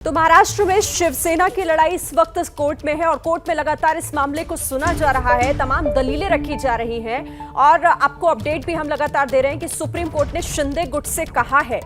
तो महाराष्ट्र में शिवसेना की लड़ाई इस वक्त कोर्ट में है और कोर्ट में लगातार इस मामले को सुना जा रहा है। तमाम दलीलें रखी जा रही हैं और आपको अपडेट भी हम लगातार दे रहे हैं कि सुप्रीम कोर्ट ने शिंदे गुट से कहा है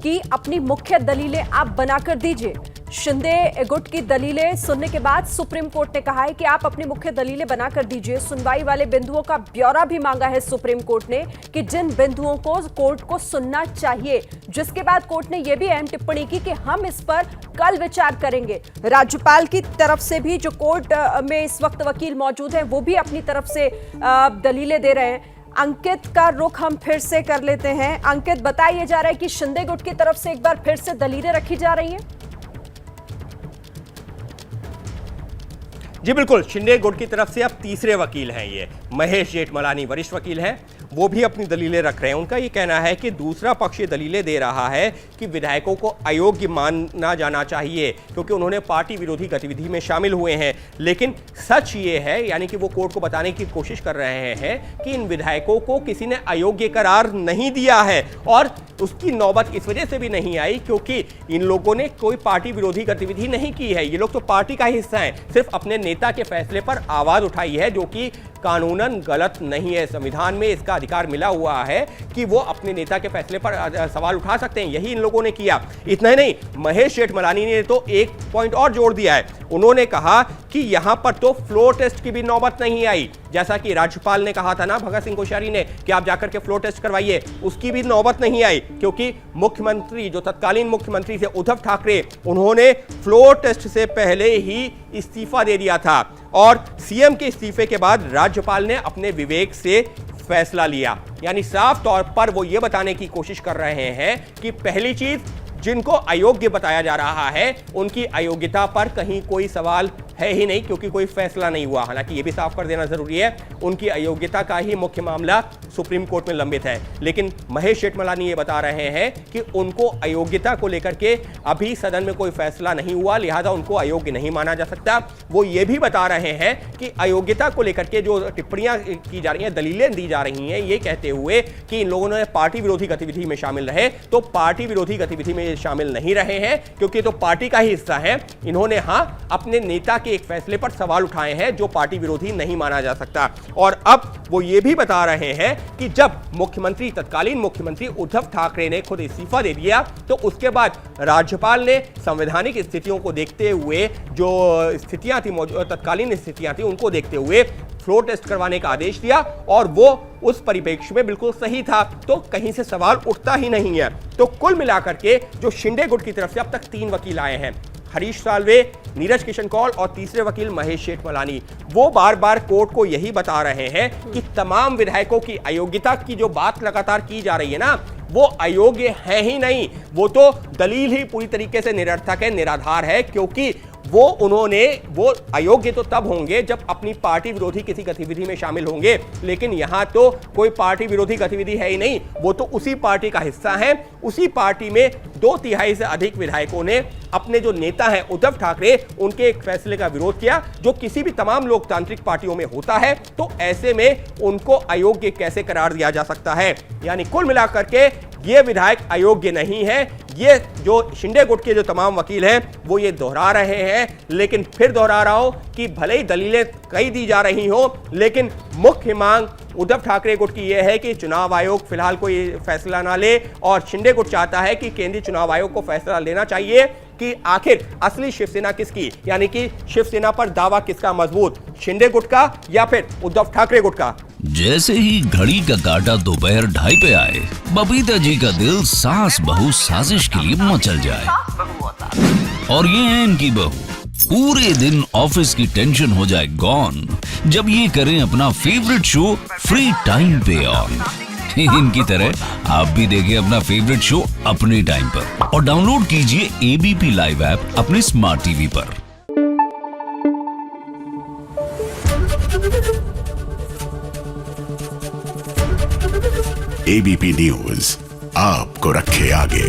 कि अपनी मुख्य दलीलें आप बनाकर दीजिए। शिंदे गुट की दलीलें सुनने के बाद सुप्रीम कोर्ट ने कहा है कि आप अपनी मुख्य दलीलें बनाकर दीजिए। सुनवाई वाले बिंदुओं का ब्यौरा भी मांगा है सुप्रीम कोर्ट ने कि जिन बिंदुओं को कोर्ट को सुनना चाहिए, जिसके बाद कोर्ट ने यह भी अहम टिप्पणी की कि हम इस पर कल विचार करेंगे। राज्यपाल की तरफ से भी जो कोर्ट में इस वक्त वकील मौजूद हैं वो भी अपनी तरफ से दलीलें दे रहे हैं। अंकित का रुख हम फिर से कर लेते हैं। अंकित, बताया जा रहा है कि शिंदे गुट की तरफ से एक बार फिर से दलीलें रखी जा रही हैं। जी बिल्कुल, शिंदे गुट की तरफ से अब तीसरे वकील हैं ये महेश जेठमलानी, वरिष्ठ वकील हैं, वो भी अपनी दलीलें रख रहे हैं। उनका ये कहना है कि दूसरा पक्ष ये दलीलें दे रहा है कि विधायकों को अयोग्य माना जाना चाहिए क्योंकि उन्होंने पार्टी विरोधी गतिविधि में शामिल हुए हैं। लेकिन सच ये है, यानी कि वो कोर्ट को बताने की कोशिश कर रहे हैं कि इन विधायकों को किसी ने अयोग्य करार नहीं दिया है और उसकी नौबत इस वजह से भी नहीं आई क्योंकि इन लोगों ने कोई पार्टी विरोधी गतिविधि नहीं की है। ये लोग तो पार्टी का हिस्सा हैं, सिर्फ अपने नेता के फैसले पर आवाज उठाई है, जो कि कानूनन गलत नहीं है। संविधान में इसका अधिकार मिला हुआ है कि वो अपने नेता के फैसले पर सवाल उठा सकते हैं, यही इन लोगों ने किया। इतना ही नहीं, महेश जेठमलानी ने तो एक पॉइंट और जोड़ दिया है। उन्होंने कहा कि यहां पर तो फ्लोर टेस्ट की भी नौबत नहीं आई, जैसा कि राज्यपाल ने कहा था ना भगत सिंह कोश्यारी ने कि आप जाकर के फ्लोर टेस्ट करवाइए, उसकी भी नौबत नहीं आई क्योंकि मुख्यमंत्री, जो तत्कालीन मुख्यमंत्री थे उद्धव ठाकरे, उन्होंने फ्लोर टेस्ट से पहले ही इस्तीफा दे दिया था और सीएम के इस्तीफे के बाद राज्यपाल ने अपने विवेक से फैसला लिया। यानी साफ तौर पर वो ये बताने की कोशिश कर रहे हैं कि पहली चीज, जिनको अयोग्य बताया जा रहा है उनकी अयोग्यता पर कहीं कोई सवाल है ही नहीं क्योंकि कोई फैसला नहीं हुआ। हालांकि ये भी साफ कर देना जरूरी है, उनकी अयोग्यता का ही मुख्य मामला सुप्रीम कोर्ट में लंबित है। लेकिन महेश जेठमलानी ये बता रहे हैं कि उनको अयोग्यता को लेकर के अभी सदन में कोई फैसला नहीं हुआ, लिहाजा उनको अयोग्य नहीं माना जा सकता। वो ये भी बता रहे हैं कि अयोग्यता को लेकर के जो टिप्पणियां की जा रही हैं, दलीलें दी जा रही हैं, ये कहते हुए कि इन लोगों ने पार्टी विरोधी गतिविधि में शामिल रहे, तो पार्टी विरोधी गतिविधि में शामिल नहीं रहे हैं क्योंकि तो पार्टी का ही हिस्सा है। इन्होंने हाँ अपने नेता के एक फैसले पर सवाल उठाए हैं जो पार्टी विरोधी नहीं माना जा सकता। और अब वो ये भी बता रहे हैं कि जब मुख्यमंत्री, तत्कालीन मुख्यमंत्री उद्धव ठाकरे ने खुद इस्तीफा दे दिया तो उसके बाद राज्यपाल ने संवैधानिक स्थितियों को देखते हुए, जो स्थितियां थी, तत्कालीन स्थितियां थी, उनको देखते हुए फ्लोर टेस्ट करवाने का आदेश दिया और वो उस परिप्रेक्ष्य में बिल्कुल सही था, तो कहीं से सवाल उठता ही नहीं है। तो कुल मिलाकर के जो शिंदे गुट की तरफ से अब तक 3 वकील आए हैं, हरीश साल्वे, नीरज किशन कौल और तीसरे वकील महेश जेठमलानी, वो बार बार कोर्ट को यही बता रहे हैं कि तमाम विधायकों की अयोग्यता की जो बात लगातार की जा रही है ना, वो अयोग्य है ही नहीं, वो तो दलील ही पूरी तरीके से निरर्थक है, निराधार है, क्योंकि वो अयोग्य तो तब होंगे जब अपनी पार्टी विरोधी किसी गतिविधि में शामिल होंगे। लेकिन यहां तो कोई पार्टी विरोधी गतिविधि है ही नहीं, वो तो उसी पार्टी का हिस्सा है। उसी पार्टी में 2/3 से अधिक विधायकों ने अपने जो नेता हैं उद्धव ठाकरे, उनके एक फैसले का विरोध किया जो किसी भी तमाम लोकतांत्रिक पार्टियों में होता है। तो ऐसे में उनको अयोग्य कैसे करार दिया जा सकता है? यानी कुल मिलाकर के ये विधायक अयोग्य नहीं है। ये जो शिंदे गुट के जो तमाम वकील हैं वो ये दोहरा रहे हैं, लेकिन फिर दोहरा रहा हूं कि भले ही दलीलें कई दी जा रही हो, लेकिन मुख्य मांग उद्धव ठाकरे गुट की यह है कि चुनाव आयोग फिलहाल कोई फैसला ना ले और शिंदे गुट चाहता है कि केंद्रीय चुनाव आयोग को फैसला लेना चाहिए कि आखिर असली शिवसेना किसकी, यानी कि शिवसेना पर दावा किसका मजबूत, शिंदे गुट का या फिर उद्धव ठाकरे गुट का। जैसे ही घड़ी का काटा दोपहर 2:30 पे आए, बबीता जी का दिल सास बहू साजिश के लिए मचल जाए। और ये है इनकी बहू, पूरे दिन ऑफिस की टेंशन हो जाए गॉन जब ये करें अपना फेवरेट शो फ्री टाइम पे ऑन। इनकी तरह आप भी देखिए अपना फेवरेट शो अपने टाइम पर और डाउनलोड कीजिए एबीपी लाइव ऐप अपने स्मार्ट टीवी पर। एबीपी न्यूज आपको रखे आगे।